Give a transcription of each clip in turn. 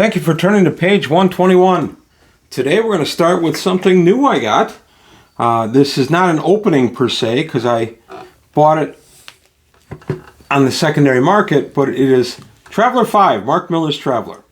Thank you for turning to page 121. Today we're going to start with something new I got. This is not an opening per se because I bought it on the secondary market, but it is Traveler 5, Marc Miller's Traveler.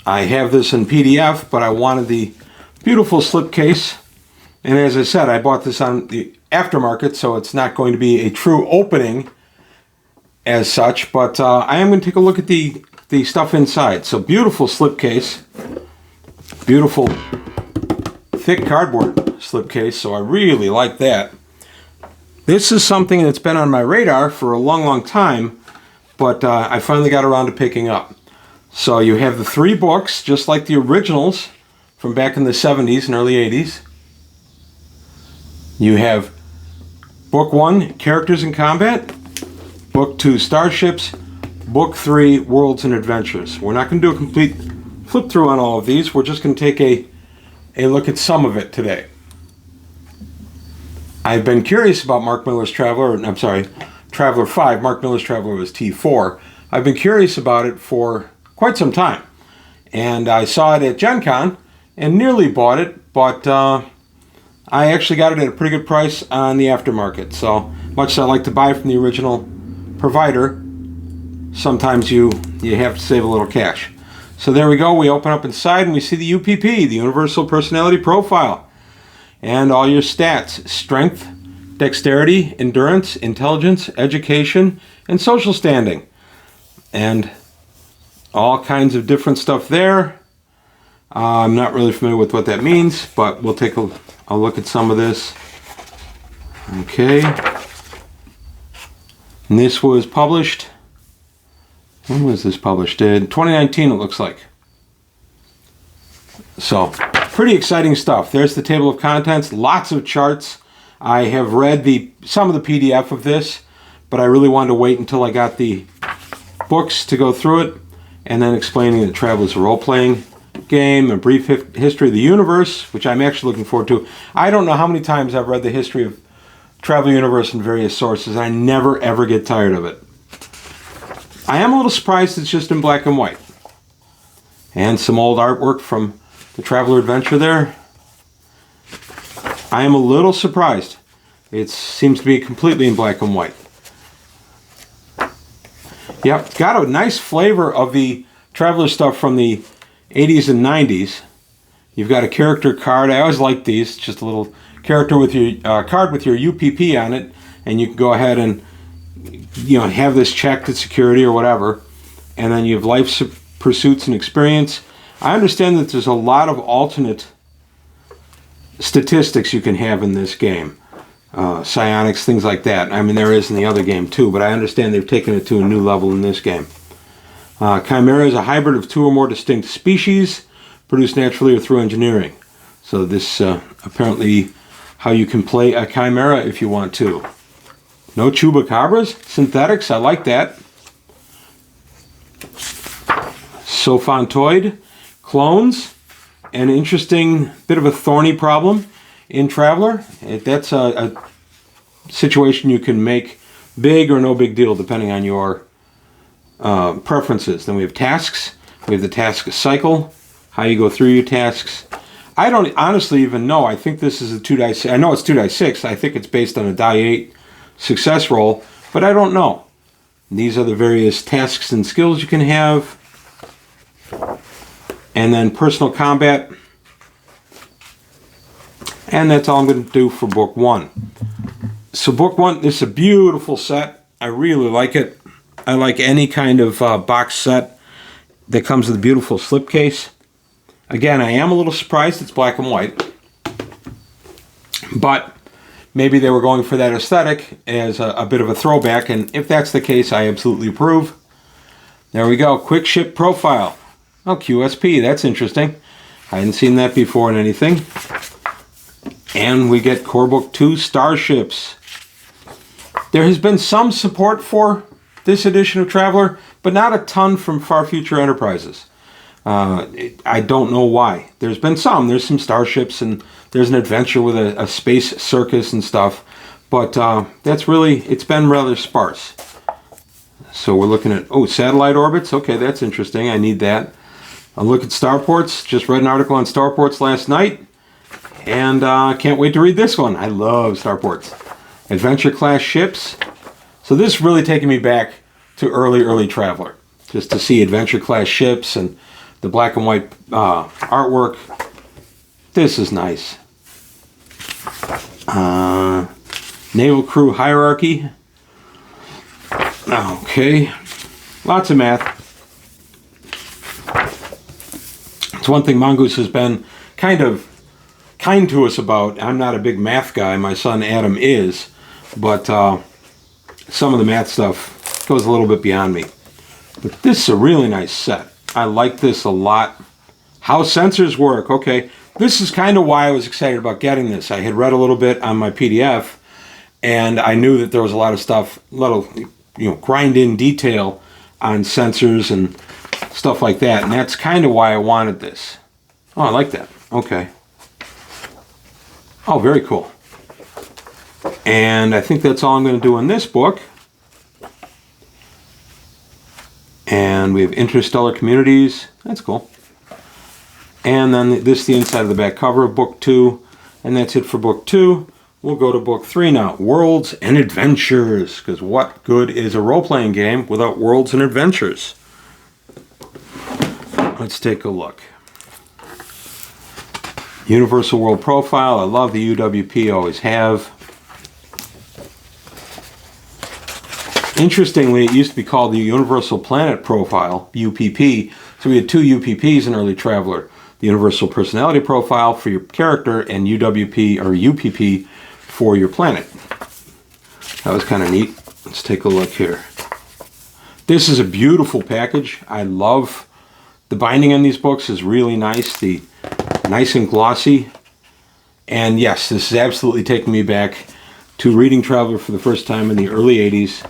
I have this in PDF, but I wanted the beautiful slipcase. And as I said, I bought this on the aftermarket, so it's not going to be a true opening as such, but I am going to take a look at the stuff inside. So beautiful slipcase, beautiful thick cardboard slipcase, so I really like that. This is something that's been on my radar for a long time, but I finally got around to picking up. So you have the 3 books, just like the originals from back in the 70s and early 80s. You have Book 1, Characters in Combat, Book 2, Starships, Book 3, Worlds and Adventures. We're not going to do a complete flip through on all of these. We're just going to take a look at some of it today. I've been curious about Marc Miller's Traveler, I'm sorry, Traveler 5. Marc Miller's Traveler was T4. I've been curious about it for quite some time. And I saw it at Gen Con and nearly bought it, but I actually got it at a pretty good price on the aftermarket. So much as I like to buy from the original provider, sometimes you have to save a little cash. So there we go. We open up inside and we see the UPP, the Universal Personality Profile, and all your stats: strength, dexterity, endurance, intelligence, education, and social standing, and all kinds of different stuff there. I'm not really familiar with what that means, but we'll take a look at some of this. Okay. And this was published, when was this published? In 2019, it looks like. So, pretty exciting stuff. There's the table of contents, lots of charts. I have read some of the PDF of this, but I really wanted to wait until I got the books to go through it, and then explaining that Traveler's a role-playing game, a brief history of the universe, which I'm actually looking forward to. I don't know how many times I've read the history of Traveler Universe in various sources. I never ever get tired of it. I am a little surprised it's just in black and white. And some old artwork from the Traveler Adventure there. I am a little surprised. It seems to be completely in black and white. Yep, it's got a nice flavor of the Traveler stuff from the 80s and 90s. You've got a character card. I always like these. Just a little character with your card with your UPP on it, and you can go ahead and have this checked at security or whatever. And then you have life pursuits and experience. I understand that there's a lot of alternate statistics you can have in this game. Psionics, things like that. I mean, there is in the other game too, but I understand they've taken it to a new level in this game. Chimera is a hybrid of 2 or more distinct species, produced naturally or through engineering. So this apparently how you can play a chimera if you want to. No chupacabras, synthetics, I like that. Sophantoid, clones, an interesting bit of a thorny problem in Traveler. That's a situation you can make big or no big deal depending on your preferences. Then we have tasks. We have the task cycle, how you go through your tasks. I don't honestly even know. I think this is a 2-die. I know it's 2-die-6. I think it's based on a die-8 success roll, but I don't know. These are the various tasks and skills you can have. And then personal combat. And that's all I'm going to do for book 1. So book 1, this is a beautiful set. I really like it. I like any kind of box set that comes with a beautiful slipcase. Again, I am a little surprised it's black and white, but maybe they were going for that aesthetic as a bit of a throwback, and if that's the case, I absolutely approve. There we go, quick ship profile. Oh, QSP, that's interesting. I hadn't seen that before in anything. And we get Core Book 2, Starships. There has been some support for this edition of Traveler, but not a ton from Far Future Enterprises. I don't know why. There's been some. There's some starships, and there's an adventure with a space circus and stuff. But that's really, it's been rather sparse. So we're looking at, oh, satellite orbits. Okay, that's interesting. I need that. a look at starports. Just read an article on starports last night, and can't wait to read this one. I love starports. Adventure class ships. So this is really taking me back to early Traveler, just to see adventure class ships and the black and white artwork. This is nice. Naval crew hierarchy. Okay, lots of math. It's one thing Mongoose has been kind to us about. I'm not a big math guy. My son Adam is, but some of the math stuff goes a little bit beyond me. But this is a really nice set. I like this a lot. How sensors work. Okay, this is kind of why I was excited about getting this. I had read a little bit on my PDF, and I knew that there was a lot of stuff, grind in detail on sensors and stuff like that, and that's kind of why I wanted this. Oh, I like that. Okay. Oh, very cool. And I think that's all I'm going to do in this book. And we have interstellar communities. That's cool. And then this is the inside of the back cover of book 2, and that's it for book 2. We'll go to book 3 now, Worlds and Adventures, because what good is a role-playing game without worlds and adventures? Let's take a look. Universal World Profile. I love the UWP, always have. Interestingly, it used to be called the Universal Planet Profile, UPP. So we had 2 UPPs in early Traveler. The Universal Personality Profile for your character and UWP or UPP for your planet. That was kind of neat. Let's take a look here. This is a beautiful package. I love the binding on these books is really nice. The nice and glossy. And yes, this is absolutely taking me back to reading Traveler for the first time in the early 80s.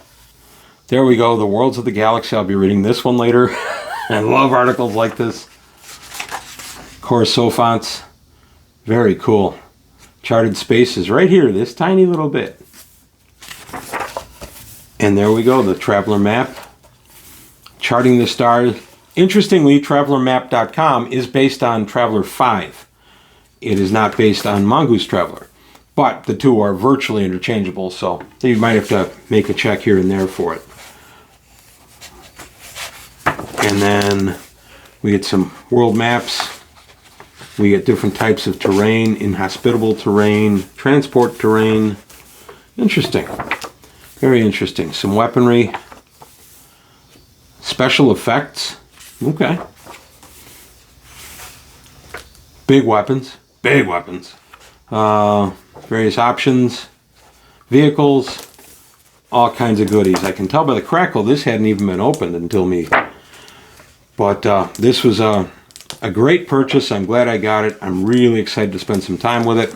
There we go, The Worlds of the Galaxy. I'll be reading this one later. I love articles like this. Corso fonts. Very cool. Charted spaces right here, this tiny little bit. And there we go, the Traveler map. Charting the stars. Interestingly, TravelerMap.com is based on Traveler 5. It is not based on Mongoose Traveler. But the two are virtually interchangeable, so you might have to make a check here and there for it. And then we get some world maps. We get different types of terrain, inhospitable terrain, transport terrain. Interesting. Very interesting. Some weaponry. Special effects. Okay. Big weapons. Big weapons. Various options. Vehicles. All kinds of goodies. I can tell by the crackle this hadn't even been opened until me. But this was a great purchase. I'm glad I got it. I'm really excited to spend some time with it.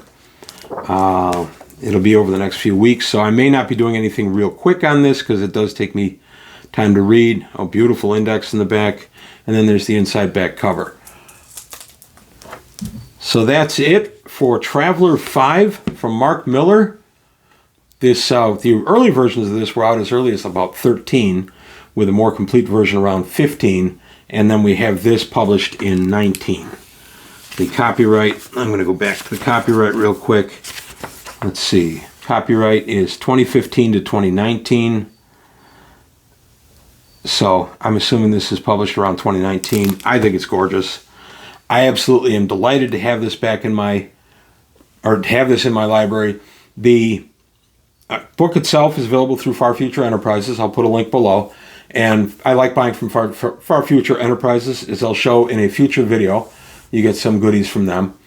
It'll be over the next few weeks, so I may not be doing anything real quick on this because it does take me time to read. Oh, beautiful index in the back. And then there's the inside back cover. So that's it for Traveler 5 from Marc Miller. This the early versions of this were out as early as about 13, with a more complete version around 15. And then we have this published in 19. The copyright, I'm going to go back to the copyright real quick. Let's see. Copyright is 2015 to 2019. So I'm assuming this is published around 2019. I think it's gorgeous. I absolutely am delighted to have this back in my, or have this in my library. The book itself is available through Far Future Enterprises. I'll put a link below. And I like buying from Far Future Enterprises, as I'll show in a future video. You get some goodies from them.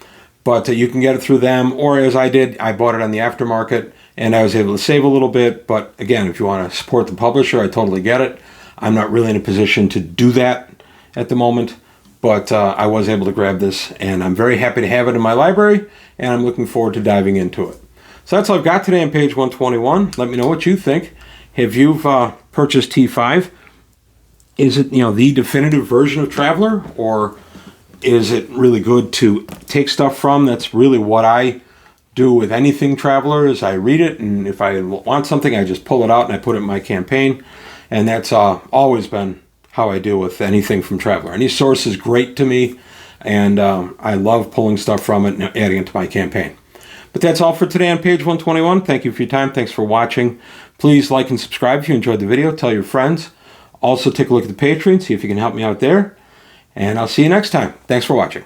But you can get it through them, or as I did, I bought it on the aftermarket, and I was able to save a little bit. But again, if you want to support the publisher, I totally get it. I'm not really in a position to do that at the moment, but I was able to grab this, and I'm very happy to have it in my library, and I'm looking forward to diving into it. So that's all I've got today on page 121. Let me know what you think. Have you purchased T5? Is it, the definitive version of Traveler, or is it really good to take stuff from? That's really what I do with anything Traveler, is I read it, and if I want something, I just pull it out and I put it in my campaign. And that's always been how I deal with anything from Traveler. Any source is great to me, and I love pulling stuff from it and adding it to my campaign. But that's all for today on page 121. Thank you for your time. Thanks for watching. Please like and subscribe if you enjoyed the video. Tell your friends. Also take a look at the Patreon, see if you can help me out there. And I'll see you next time. Thanks for watching.